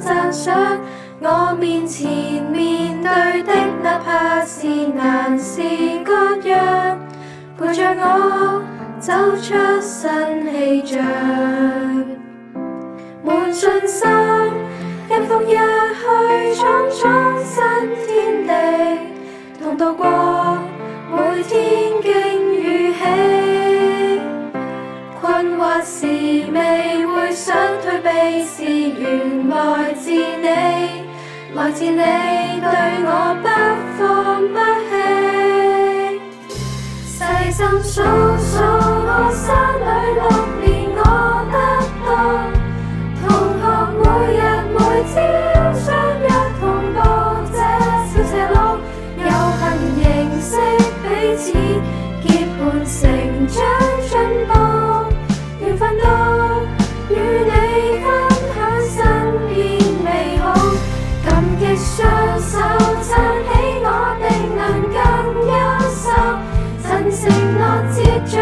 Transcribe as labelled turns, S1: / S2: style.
S1: 讚賞。我面前面對的，哪怕是難事各樣，陪着我走出新氣象。滿信心，一步一去闖闖新天地，同渡過每天驚與喜。困惑時未會想退避，是原來自你，來自你對我不放不棄。細心數數我山裏6年我得到，同學每日每朝相約同步這小斜路，有幸認識彼此，結伴成長進步，緣分到與你分享身邊美好，感激雙手撐起我，定能更優秀，曾承諾接著